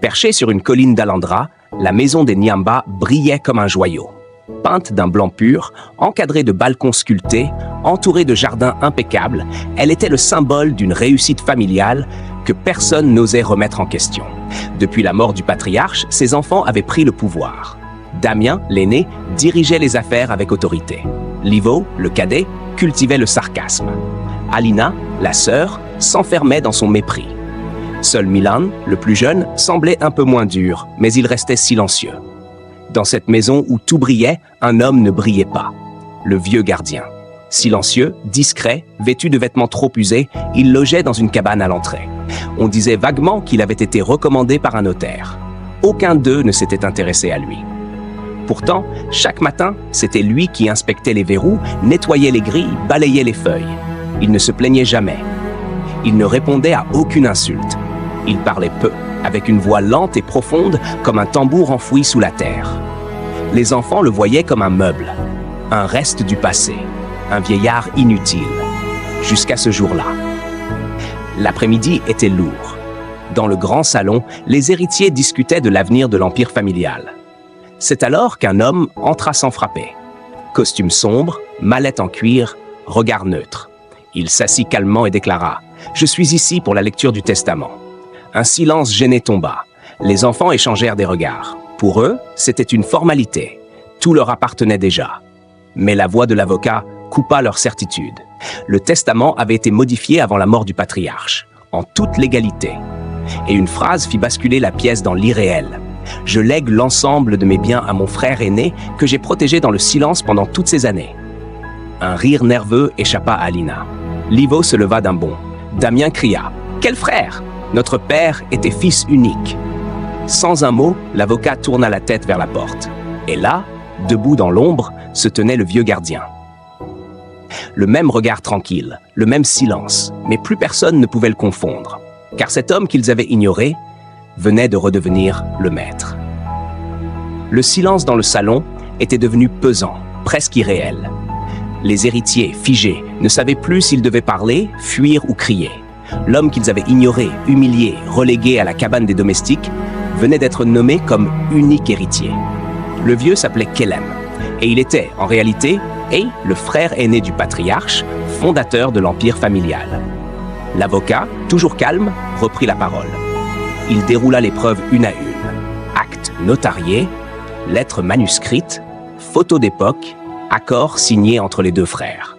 Perchée sur une colline d'Alandra, la maison des Nyamba brillait comme un joyau. Peinte d'un blanc pur, encadrée de balcons sculptés, entourée de jardins impeccables, elle était le symbole d'une réussite familiale que personne n'osait remettre en question. Depuis la mort du patriarche, ses enfants avaient pris le pouvoir. Damien, l'aîné, dirigeait les affaires avec autorité. Livo, le cadet, cultivait le sarcasme. Alina, la sœur, s'enfermait dans son mépris. Seul Milan, le plus jeune, semblait un peu moins dur, mais il restait silencieux. Dans cette maison où tout brillait, un homme ne brillait pas. Le vieux gardien. Silencieux, discret, vêtu de vêtements trop usés, il logeait dans une cabane à l'entrée. On disait vaguement qu'il avait été recommandé par un notaire. Aucun d'eux ne s'était intéressé à lui. Pourtant, chaque matin, c'était lui qui inspectait les verrous, nettoyait les grilles, balayait les feuilles. Il ne se plaignait jamais. Il ne répondait à aucune insulte. Il parlait peu, avec une voix lente et profonde comme un tambour enfoui sous la terre. Les enfants le voyaient comme un meuble, un reste du passé, un vieillard inutile, jusqu'à ce jour-là. L'après-midi était lourd. Dans le grand salon, les héritiers discutaient de l'avenir de l'empire familial. C'est alors qu'un homme entra sans frapper. Costume sombre, mallette en cuir, regard neutre. Il s'assit calmement et déclara « Je suis ici pour la lecture du testament ». Un silence gêné tomba. Les enfants échangèrent des regards. Pour eux, c'était une formalité. Tout leur appartenait déjà. Mais la voix de l'avocat coupa leur certitude. Le testament avait été modifié avant la mort du patriarche, en toute légalité. Et une phrase fit basculer la pièce dans l'irréel. « Je lègue l'ensemble de mes biens à mon frère aîné que j'ai protégé dans le silence pendant toutes ces années. » Un rire nerveux échappa à Alina. Livo se leva d'un bond. Damien cria « Quel frère ?» Notre père était fils unique. Sans un mot, l'avocat tourna la tête vers la porte. Et là, debout dans l'ombre, se tenait le vieux gardien. Le même regard tranquille, le même silence, mais plus personne ne pouvait le confondre, car cet homme qu'ils avaient ignoré venait de redevenir le maître. Le silence dans le salon était devenu pesant, presque irréel. Les héritiers, figés, ne savaient plus s'ils devaient parler, fuir ou crier. L'homme qu'ils avaient ignoré, humilié, relégué à la cabane des domestiques, venait d'être nommé comme unique héritier. Le vieux s'appelait Kelem, et il était, en réalité, le frère aîné du patriarche, fondateur de l'empire familial. L'avocat, toujours calme, reprit la parole. Il déroula les preuves une à une. Actes notariés, lettres manuscrites, photos d'époque, accords signés entre les deux frères.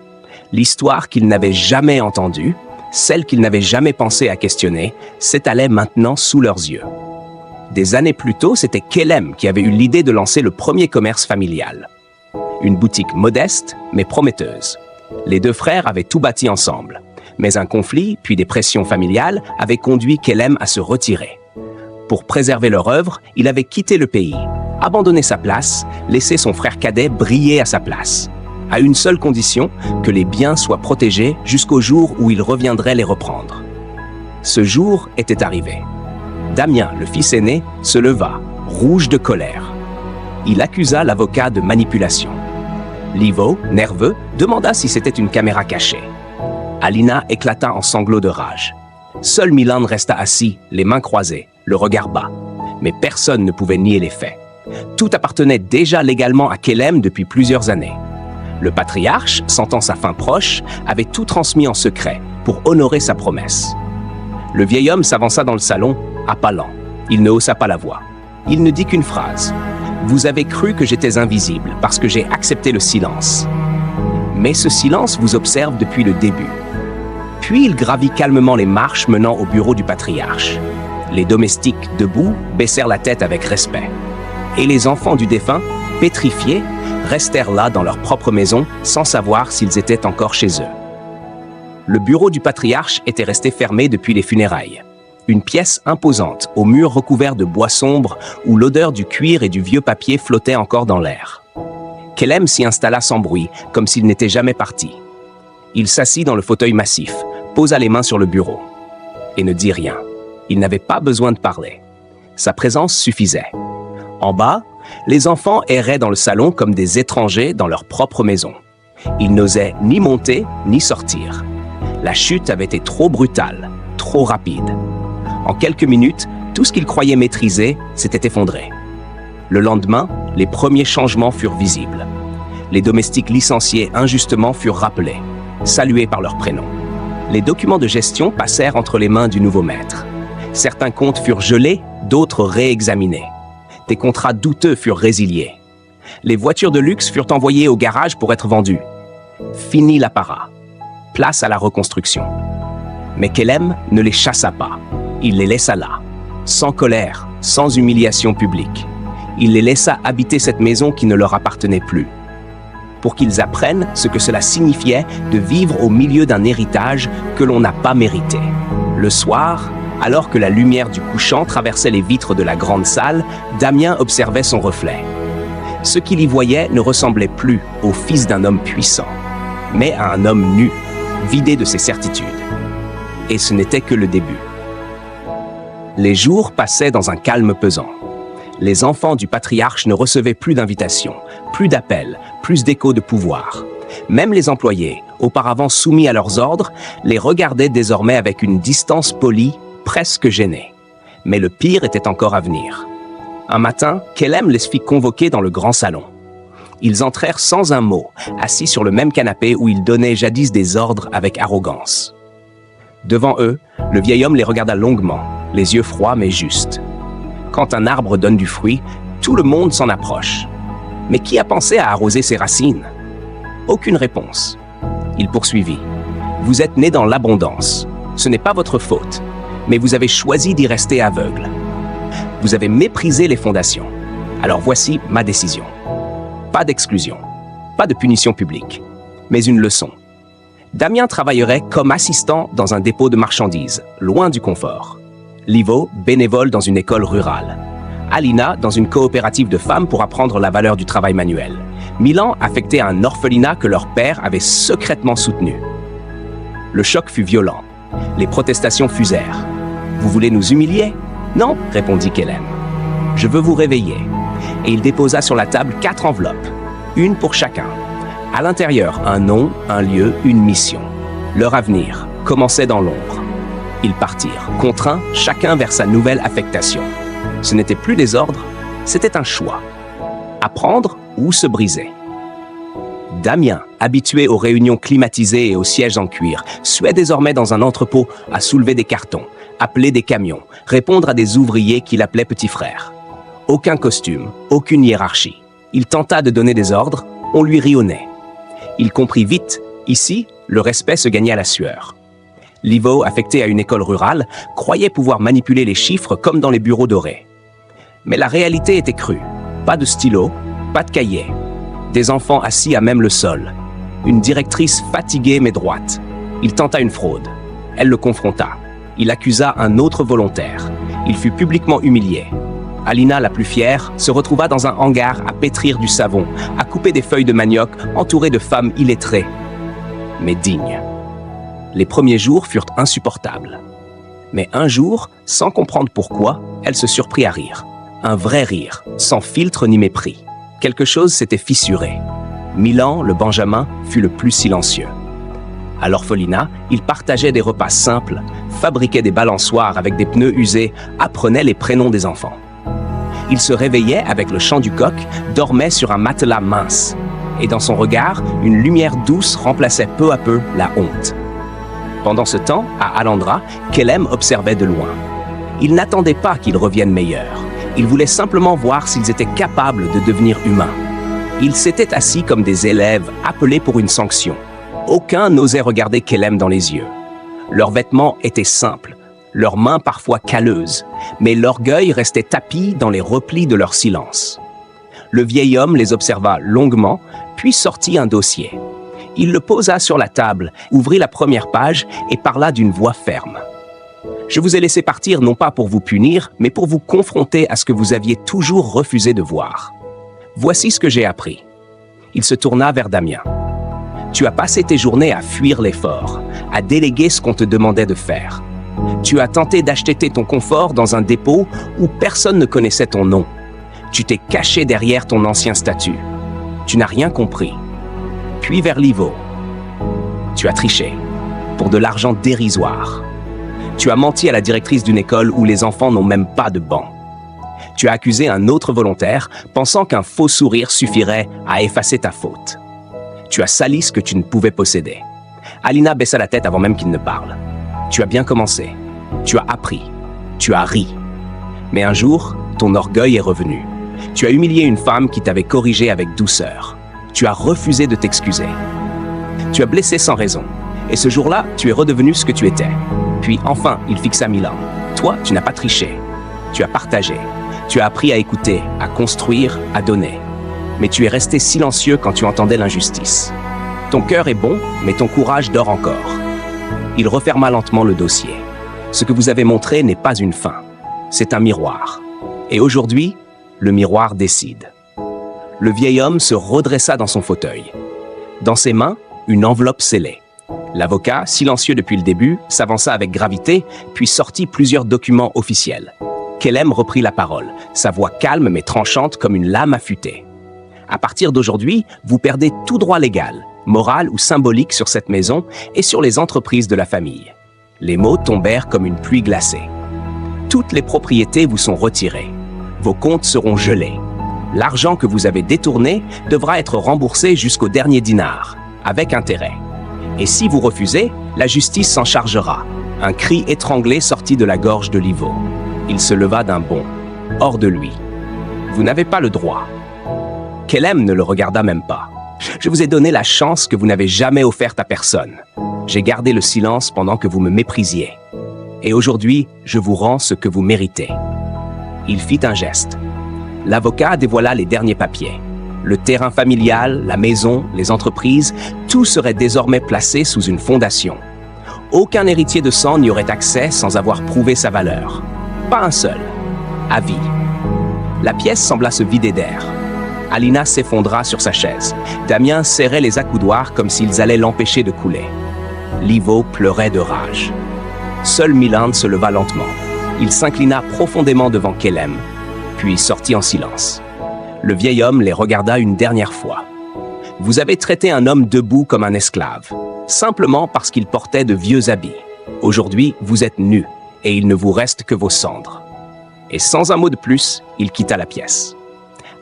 L'histoire qu'ils n'avaient jamais entendue, celle qu'ils n'avaient jamais pensé à questionner, s'étalait maintenant sous leurs yeux. Des années plus tôt, c'était Kelem qui avait eu l'idée de lancer le premier commerce familial. Une boutique modeste, mais prometteuse. Les deux frères avaient tout bâti ensemble. Mais un conflit, puis des pressions familiales, avaient conduit Kelem à se retirer. Pour préserver leur œuvre, il avait quitté le pays, abandonné sa place, laissé son frère cadet briller à sa place. À une seule condition, que les biens soient protégés jusqu'au jour où il reviendrait les reprendre. Ce jour était arrivé. Damien, le fils aîné, se leva, rouge de colère. Il accusa l'avocat de manipulation. Livo, nerveux, demanda si c'était une caméra cachée. Alina éclata en sanglots de rage. Seul Milan resta assis, les mains croisées, le regard bas. Mais personne ne pouvait nier les faits. Tout appartenait déjà légalement à Kelem depuis plusieurs années. Le patriarche, sentant sa fin proche, avait tout transmis en secret pour honorer sa promesse. Le vieil homme s'avança dans le salon, à pas lents. Il ne haussa pas la voix. Il ne dit qu'une phrase. « Vous avez cru que j'étais invisible parce que j'ai accepté le silence. Mais ce silence vous observe depuis le début. » Puis il gravit calmement les marches menant au bureau du patriarche. Les domestiques, debout, baissèrent la tête avec respect. Et les enfants du défunt, pétrifiés, restèrent là dans leur propre maison sans savoir s'ils étaient encore chez eux. Le bureau du patriarche était resté fermé depuis les funérailles. Une pièce imposante, aux murs recouverts de bois sombre, où l'odeur du cuir et du vieux papier flottait encore dans l'air. Kelem s'y installa sans bruit, comme s'il n'était jamais parti. Il s'assit dans le fauteuil massif, posa les mains sur le bureau, et ne dit rien. Il n'avait pas besoin de parler. Sa présence suffisait. En bas, les enfants erraient dans le salon comme des étrangers dans leur propre maison. Ils n'osaient ni monter, ni sortir. La chute avait été trop brutale, trop rapide. En quelques minutes, Tout ce qu'il croyait maîtriser s'était effondré. Le lendemain, les premiers changements furent visibles. Les domestiques licenciés injustement furent rappelés, salués par leur prénom. Les documents de gestion passèrent entre les mains du nouveau maître. Certains comptes furent gelés, d'autres réexaminés. Des contrats douteux furent résiliés. Les voitures de luxe furent envoyées au garage pour être vendues. Fini l'apparat. Place à la reconstruction. Mais Kelem ne les chassa pas. Il les laissa là, sans colère, sans humiliation publique. Il les laissa habiter cette maison qui ne leur appartenait plus, pour qu'ils apprennent ce que cela signifiait de vivre au milieu d'un héritage que l'on n'a pas mérité. Le soir, alors que la lumière du couchant traversait les vitres de la grande salle, Damien observait son reflet. Ce qu'il y voyait ne ressemblait plus au fils d'un homme puissant, mais à un homme nu, vidé de ses certitudes. Et ce n'était que le début. Les jours passaient dans un calme pesant. Les enfants du patriarche ne recevaient plus d'invitations, plus d'appels, plus d'échos de pouvoir. Même les employés, auparavant soumis à leurs ordres, les regardaient désormais avec une distance polie, presque gênée. Mais le pire était encore à venir. Un matin, Kelem les fit convoquer dans le grand salon. Ils entrèrent sans un mot, assis sur le même canapé où ils donnaient jadis des ordres avec arrogance. Devant eux, le vieil homme les regarda longuement, les yeux froids mais justes. Quand un arbre donne du fruit, tout le monde s'en approche. Mais qui a pensé à arroser ses racines? Aucune réponse. Il poursuivit. Vous êtes nés dans l'abondance. Ce n'est pas votre faute, mais vous avez choisi d'y rester aveugle. Vous avez méprisé les fondations. Alors voici ma décision. Pas d'exclusion, pas de punition publique, mais une leçon. Damien travaillerait comme assistant dans un dépôt de marchandises, loin du confort. Livo, bénévole dans une école rurale. Alina, dans une coopérative de femmes pour apprendre la valeur du travail manuel. Milan, affecté à un orphelinat que leur père avait secrètement soutenu. Le choc fut violent. Les protestations fusèrent. « Vous voulez nous humilier ?»« Non, répondit Kelem. Je veux vous réveiller. » Et il déposa sur la table 4 enveloppes, une pour chacun. À l'intérieur, un nom, un lieu, une mission. Leur avenir commençait dans l'ombre. Ils partirent, contraints, chacun vers sa nouvelle affectation. Ce n'était plus des ordres, c'était un choix. Apprendre ou se briser. Damien, habitué aux réunions climatisées et aux sièges en cuir, suait désormais dans un entrepôt à soulever des cartons, appeler des camions, répondre à des ouvriers qu'il appelait petits frères. Aucun costume, aucune hiérarchie. Il tenta de donner des ordres, on lui rit au nez. Il comprit vite, ici, le respect se gagnait à la sueur. Livo, affecté à une école rurale, croyait pouvoir manipuler les chiffres comme dans les bureaux dorés. Mais la réalité était crue. Pas de stylo, pas de cahier. Des enfants assis à même le sol. Une directrice fatiguée mais droite. Il tenta une fraude. Elle le confronta. Il accusa un autre volontaire. Il fut publiquement humilié. Alina, la plus fière, se retrouva dans un hangar à pétrir du savon, à couper des feuilles de manioc, entourée de femmes illettrées, mais dignes. Les premiers jours furent insupportables. Mais un jour, sans comprendre pourquoi, elle se surprit à rire. Un vrai rire, sans filtre ni mépris. Quelque chose s'était fissuré. Milan, le Benjamin, fut le plus silencieux. À l'orphelinat, il partageait des repas simples, fabriquait des balançoires avec des pneus usés, apprenait les prénoms des enfants. Il se réveillait avec le chant du coq, dormait sur un matelas mince. Et dans son regard, une lumière douce remplaçait peu à peu la honte. Pendant ce temps, à Alandra, Kelem observait de loin. Il n'attendait pas qu'ils reviennent meilleurs. Il voulait simplement voir s'ils étaient capables de devenir humains. Ils s'étaient assis comme des élèves appelés pour une sanction. Aucun n'osait regarder Kelem dans les yeux. Leurs vêtements étaient simples, leurs mains parfois calleuses, mais l'orgueil restait tapi dans les replis de leur silence. Le vieil homme les observa longuement, puis sortit un dossier. Il le posa sur la table, ouvrit la première page et parla d'une voix ferme. « Je vous ai laissé partir non pas pour vous punir, mais pour vous confronter à ce que vous aviez toujours refusé de voir. Voici ce que j'ai appris. » Il se tourna vers Damien. « Tu as passé tes journées à fuir l'effort, à déléguer ce qu'on te demandait de faire. Tu as tenté d'acheter ton confort dans un dépôt où personne ne connaissait ton nom. Tu t'es caché derrière ton ancien statut. Tu n'as rien compris. Puis vers Livo. Tu as triché, pour de l'argent dérisoire. Tu as menti à la directrice d'une école où les enfants n'ont même pas de banc. Tu as accusé un autre volontaire, pensant qu'un faux sourire suffirait à effacer ta faute. Tu as sali ce que tu ne pouvais posséder. Alina baissa la tête avant même qu'il ne parle. Tu as bien commencé. Tu as appris. Tu as ri. Mais un jour, ton orgueil est revenu. Tu as humilié une femme qui t'avait corrigé avec douceur. Tu as refusé de t'excuser. Tu as blessé sans raison. Et ce jour-là, tu es redevenu ce que tu étais. Puis enfin, il fixa Milan. Toi, tu n'as pas triché. Tu as partagé. Tu as appris à écouter, à construire, à donner. Mais tu es resté silencieux quand tu entendais l'injustice. Ton cœur est bon, mais ton courage dort encore. Il referma lentement le dossier. Ce que vous avez montré n'est pas une fin. C'est un miroir. Et aujourd'hui, le miroir décide. Le vieil homme se redressa dans son fauteuil. Dans ses mains, une enveloppe scellée. L'avocat, silencieux depuis le début, s'avança avec gravité, puis sortit plusieurs documents officiels. Kelem reprit la parole, sa voix calme mais tranchante comme une lame affûtée. À partir d'aujourd'hui, vous perdez tout droit légal, moral ou symbolique sur cette maison et sur les entreprises de la famille. Les mots tombèrent comme une pluie glacée. Toutes les propriétés vous sont retirées. Vos comptes seront gelés. L'argent que vous avez détourné devra être remboursé jusqu'au dernier dinar, avec intérêt. Et si vous refusez, la justice s'en chargera. Un cri étranglé sortit de la gorge de Livo. Il se leva d'un bond, hors de lui. Vous n'avez pas le droit. Kelem ne le regarda même pas. Je vous ai donné la chance que vous n'avez jamais offerte à personne. J'ai gardé le silence pendant que vous me méprisiez. Et aujourd'hui, je vous rends ce que vous méritez. Il fit un geste. L'avocat dévoila les derniers papiers. Le terrain familial, la maison, les entreprises, tout serait désormais placé sous une fondation. Aucun héritier de sang n'y aurait accès sans avoir prouvé sa valeur. Pas un seul. À vie. La pièce sembla se vider d'air. Alina s'effondra sur sa chaise. Damien serrait les accoudoirs comme s'ils allaient l'empêcher de couler. Livo pleurait de rage. Seul Milan se leva lentement. Il s'inclina profondément devant Kelem, puis sortit en silence. Le vieil homme les regarda une dernière fois. Vous avez traité un homme debout comme un esclave, simplement parce qu'il portait de vieux habits. Aujourd'hui, vous êtes nus, et il ne vous reste que vos cendres. Et sans un mot de plus, il quitta la pièce.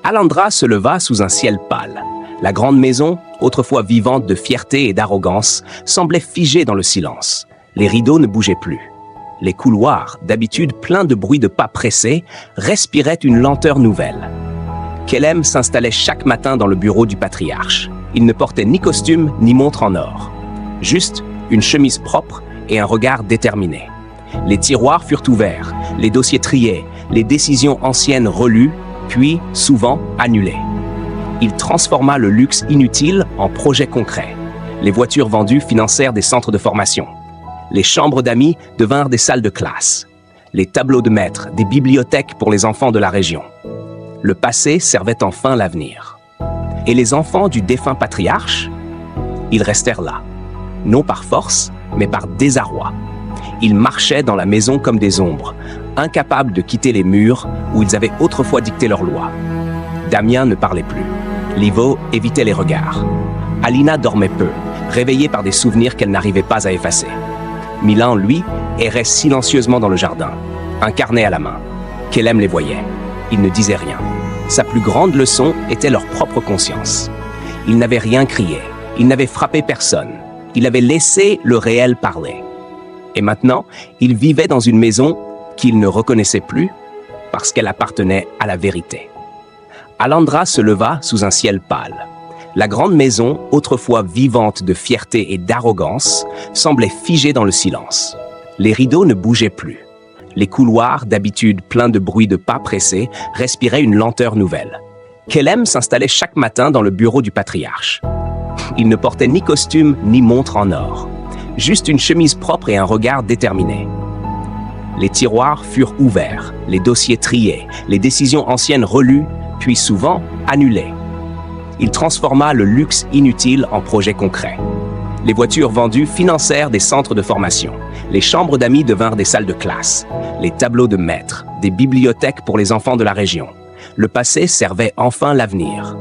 Alandra se leva sous un ciel pâle. La grande maison, autrefois vivante de fierté et d'arrogance, semblait figée dans le silence. Les rideaux ne bougeaient plus. Les couloirs, d'habitude pleins de bruit de pas pressés, respiraient une lenteur nouvelle. Kelem s'installait chaque matin dans le bureau du patriarche. Il ne portait ni costume ni montre en or. Juste une chemise propre et un regard déterminé. Les tiroirs furent ouverts, les dossiers triés, les décisions anciennes relues, puis, souvent, annulées. Il transforma le luxe inutile en projet concret. Les voitures vendues financèrent des centres de formation. Les chambres d'amis devinrent des salles de classe. Les tableaux de maître, des bibliothèques pour les enfants de la région. Le passé servait enfin l'avenir. Et les enfants du défunt patriarche? Ils restèrent là, non par force, mais par désarroi. Ils marchaient dans la maison comme des ombres, incapables de quitter les murs où ils avaient autrefois dicté leurs lois. Damien ne parlait plus. Livo évitait les regards. Alina dormait peu, réveillée par des souvenirs qu'elle n'arrivait pas à effacer. Milan, lui, errait silencieusement dans le jardin, un carnet à la main. Kelem les voyait. Il ne disait rien. Sa plus grande leçon était leur propre conscience. Il n'avait rien crié. Il n'avait frappé personne. Il avait laissé le réel parler. Et maintenant, il vivait dans une maison qu'il ne reconnaissait plus parce qu'elle appartenait à la vérité. Alandra se leva sous un ciel pâle. La grande maison, autrefois vivante de fierté et d'arrogance, semblait figée dans le silence. Les rideaux ne bougeaient plus. Les couloirs, d'habitude pleins de bruit de pas pressés, respiraient une lenteur nouvelle. Kelem s'installait chaque matin dans le bureau du patriarche. Il ne portait ni costume ni montre en or. Juste une chemise propre et un regard déterminé. Les tiroirs furent ouverts, les dossiers triés, les décisions anciennes relues, puis souvent annulées. Il transforma le luxe inutile en projet concret. Les voitures vendues financèrent des centres de formation. Les chambres d'amis devinrent des salles de classe. Les tableaux de maître, des bibliothèques pour les enfants de la région. Le passé servait enfin l'avenir.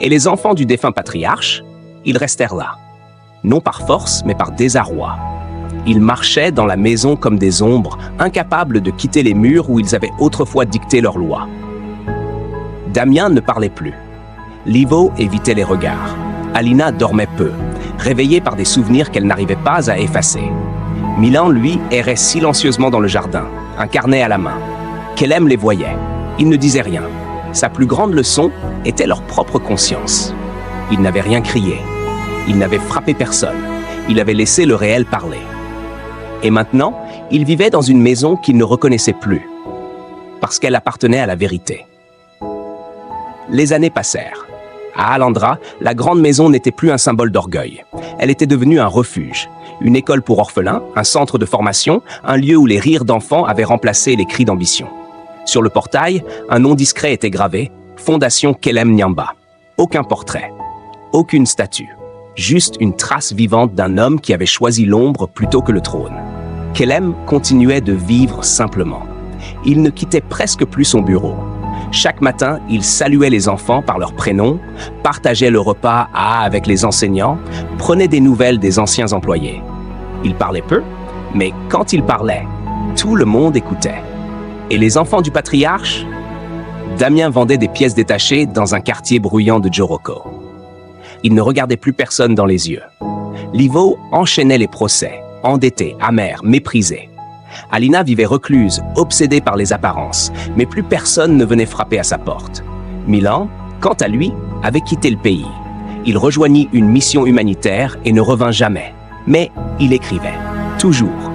Et les enfants du défunt patriarche, ils restèrent là. Non par force, mais par désarroi. Ils marchaient dans la maison comme des ombres, incapables de quitter les murs où ils avaient autrefois dicté leurs lois. Damien ne parlait plus. Livo évitait les regards. Alina dormait peu, réveillée par des souvenirs qu'elle n'arrivait pas à effacer. Milan, lui, errait silencieusement dans le jardin, un carnet à la main. Kelem les voyait. Il ne disait rien. Sa plus grande leçon était leur propre conscience. Il n'avait rien crié. Il n'avait frappé personne. Il avait laissé le réel parler. Et maintenant, il vivait dans une maison qu'il ne reconnaissait plus, parce qu'elle appartenait à la vérité. Les années passèrent. À Alhandra, la grande maison n'était plus un symbole d'orgueil. Elle était devenue un refuge, une école pour orphelins, un centre de formation, un lieu où les rires d'enfants avaient remplacé les cris d'ambition. Sur le portail, un nom discret était gravé, Fondation Kelem Nyamba. Aucun portrait, aucune statue, juste une trace vivante d'un homme qui avait choisi l'ombre plutôt que le trône. Kelem continuait de vivre simplement. Il ne quittait presque plus son bureau. Chaque matin, il saluait les enfants par leur prénom, partageait le repas avec les enseignants, prenait des nouvelles des anciens employés. Il parlait peu, mais quand il parlait, tout le monde écoutait. Et les enfants du patriarche? Damien vendait des pièces détachées dans un quartier bruyant de Djoroko. Il ne regardait plus personne dans les yeux. Livo enchaînait les procès, endetté, amer, méprisé. Alina vivait recluse, obsédée par les apparences, mais plus personne ne venait frapper à sa porte. Milan, quant à lui, avait quitté le pays. Il rejoignit une mission humanitaire et ne revint jamais. Mais il écrivait, toujours,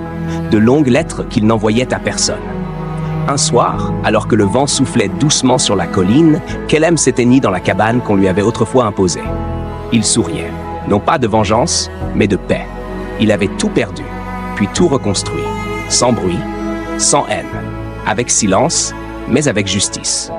de longues lettres qu'il n'envoyait à personne. Un soir, alors que le vent soufflait doucement sur la colline, Kelem s'éteignit dans la cabane qu'on lui avait autrefois imposée. Il souriait, non pas de vengeance, mais de paix. Il avait tout perdu, puis tout reconstruit, sans bruit, sans haine, avec silence, mais avec justice.